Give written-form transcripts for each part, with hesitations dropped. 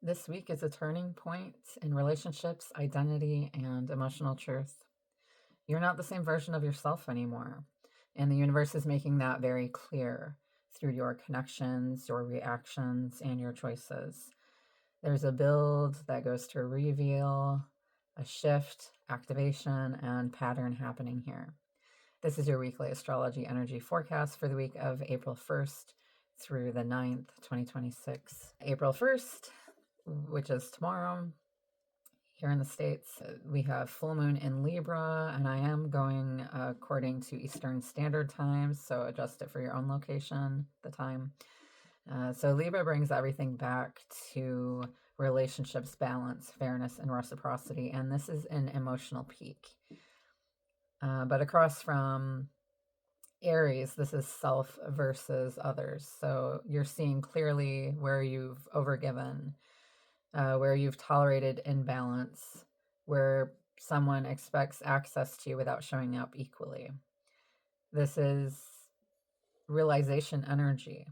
This week is a turning point in relationships, identity, and emotional truth. You're not the same version of yourself anymore. And the universe is making that very clear through your connections, your reactions, and your choices. There's a build that goes to a reveal, a shift, activation, and pattern happening here. This is your weekly astrology energy forecast for the week of April 1st through the 9th, 2026. April 1st, which is tomorrow, here in the States, we have full moon in Libra, and I am going according to Eastern Standard Time, so adjust it for your own location, the time. So Libra brings everything back to relationships, balance, fairness, and reciprocity, and this is an emotional peak. But across from Aries, this is self versus others. So you're seeing clearly where you've overgiven, where you've tolerated imbalance, where someone expects access to you without showing up equally. This is realization energy.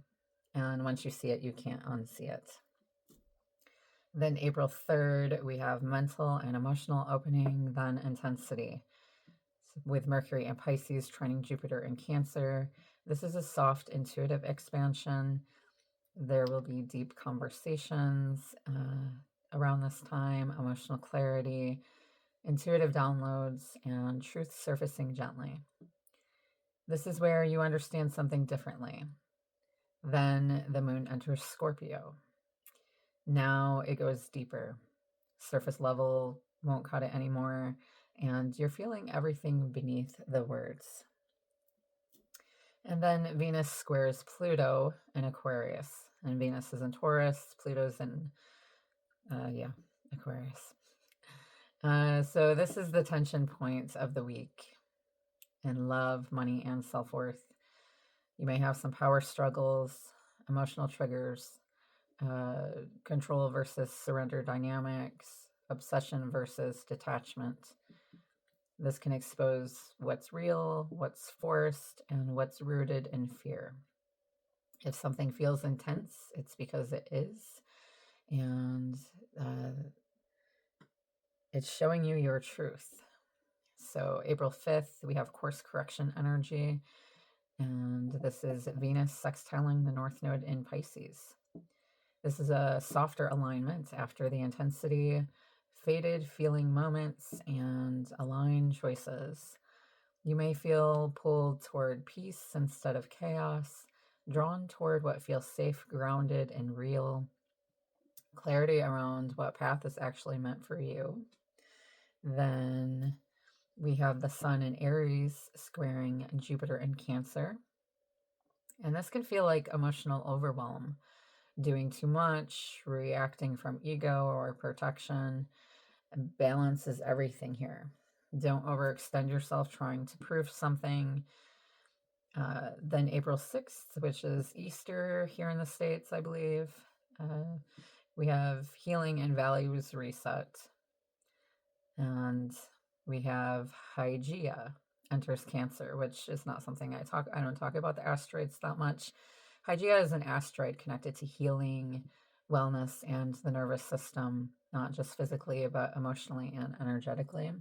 And once you see it, you can't unsee it. Then April 3rd, we have mental and emotional opening, then intensity. With Mercury and Pisces trining Jupiter in Cancer. This is a soft, intuitive expansion. There will be deep conversations around this time, emotional clarity, intuitive downloads, and truth surfacing gently. This is where you understand something differently. Then the moon enters Scorpio. Now it goes deeper. Surface level won't cut it anymore, and you're feeling everything beneath the words. And then Venus squares Pluto in Aquarius. And Venus is in Taurus, Pluto's in, Aquarius. So this is the tension point of the week in love, money, and self-worth. You may have some power struggles, emotional triggers, control versus surrender dynamics, obsession versus detachment. This can expose what's real, what's forced, and what's rooted in fear. If something feels intense, it's because it is. And it's showing you your truth. So April 5th, we have course correction energy. And this is Venus sextiling the North Node in Pisces. This is a softer alignment after the intensity, faded feeling moments, and aligned choices. You may feel pulled toward peace instead of chaos, drawn toward what feels safe, grounded, and real. Clarity around what path is actually meant for you. Then we have the Sun in Aries squaring Jupiter in Cancer. And this can feel like emotional overwhelm, doing too much, reacting from ego or protection. Balance is everything here. Don't overextend yourself trying to prove something. Then April 6th, which is Easter here in the States, I believe, we have healing and values reset. And we have Hygeia enters Cancer, which is not something I don't talk about the asteroids that much. Hygeia is an asteroid connected to healing, wellness, and the nervous system, not just physically, but emotionally and energetically.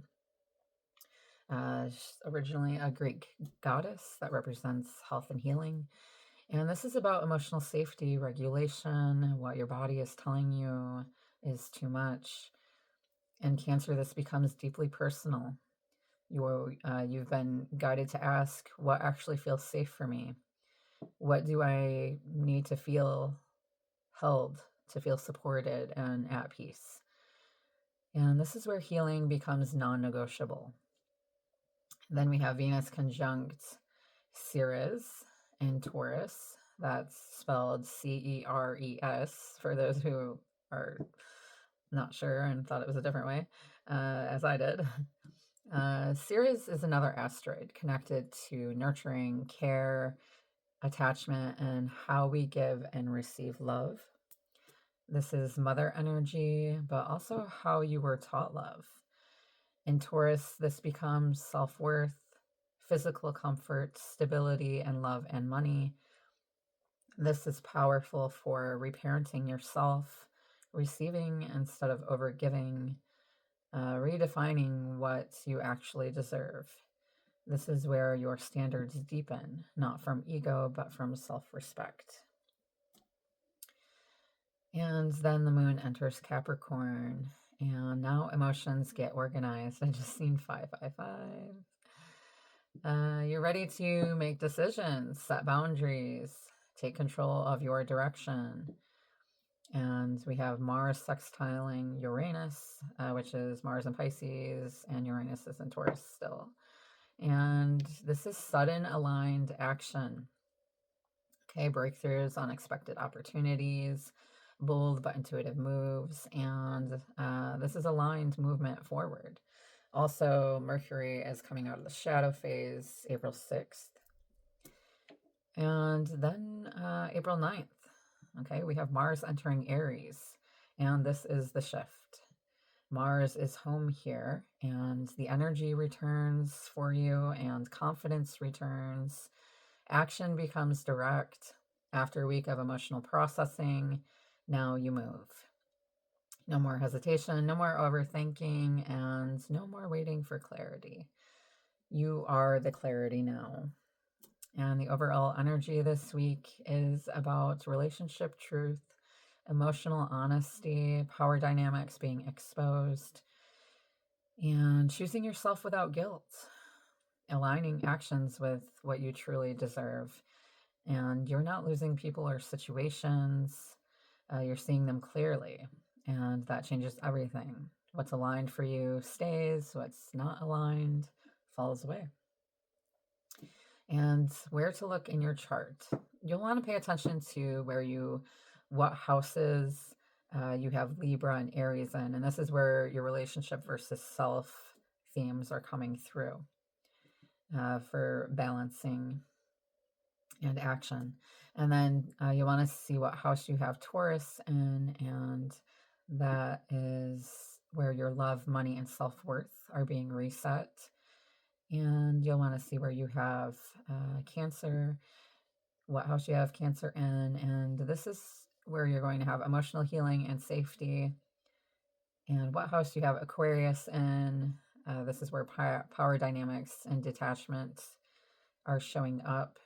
She's originally a Greek goddess that represents health and healing. And this is about emotional safety, regulation, what your body is telling you is too much. In Cancer, this becomes deeply personal. You've been guided to ask, what actually feels safe for me? What do I need to feel held, to feel supported and at peace? And this is where healing becomes non-negotiable. Then we have Venus conjunct Ceres in Taurus. That's spelled Ceres for those who are not sure and thought it was a different way, as I did. Ceres is another asteroid connected to nurturing, care, attachment, and how we give and receive love. This is mother energy, but also how you were taught love. In Taurus, this becomes self-worth, physical comfort, stability, and love and money. This is powerful for reparenting yourself, receiving instead of overgiving, redefining what you actually deserve. This is where your standards deepen, not from ego, but from self-respect. And then the moon enters Capricorn, and now emotions get organized. I just seen 555. You're ready to make decisions, set boundaries, take control of your direction. And we have Mars sextiling Uranus, which is Mars in Pisces, and Uranus is in Taurus still. And this is sudden aligned action. Okay, breakthroughs, unexpected opportunities, bold but intuitive moves, and this is aligned movement forward. Also, Mercury is coming out of the shadow phase April 6th. And then April 9th, okay, we have Mars entering Aries, and this is the shift. Mars is home here, and the energy returns for you, and confidence returns. Action becomes direct. After a week of emotional processing, now you move. No more hesitation, no more overthinking, and no more waiting for clarity. You are the clarity now. And the overall energy this week is about relationship truth, emotional honesty, power dynamics being exposed, and choosing yourself without guilt, aligning actions with what you truly deserve. And you're not losing people or situations. You're seeing them clearly, and that changes everything. What's aligned for you stays, what's not aligned falls away. And where to look in your chart. You'll want to pay attention to what houses you have Libra and Aries in, and this is where your relationship versus self themes are coming through for balancing and action. And then you want to see what house you have Taurus in, and that is where your love, money, and self-worth are being reset. And you'll want to see where you have Cancer, what house you have Cancer in, and this is where you're going to have emotional healing and safety. And what house you have Aquarius in, this is where power dynamics and detachment are showing up.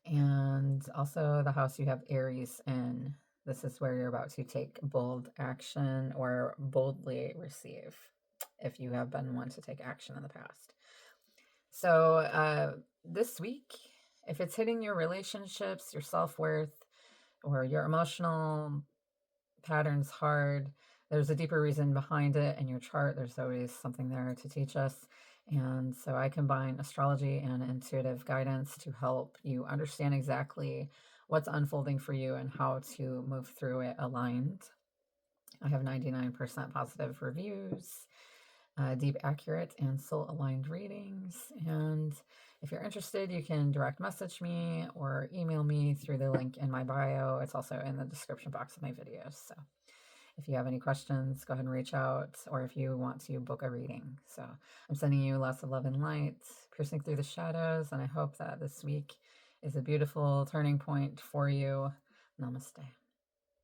And also the house you have Aries in, this is where you're about to take bold action or boldly receive, if you have been one to take action in the past. So this week, if it's hitting your relationships, your self-worth, or your emotional patterns hard, there's a deeper reason behind it in your chart. There's always something there to teach us. And so I combine astrology and intuitive guidance to help you understand exactly what's unfolding for you and how to move through it aligned. I have 99% positive reviews, deep, accurate, and soul-aligned readings. And if you're interested, you can direct message me or email me through the link in my bio. It's also in the description box of my videos. So if you have any questions, go ahead and reach out, or if you want to book a reading. So I'm sending you lots of love and light, piercing through the shadows, and I hope that this week is a beautiful turning point for you. Namaste.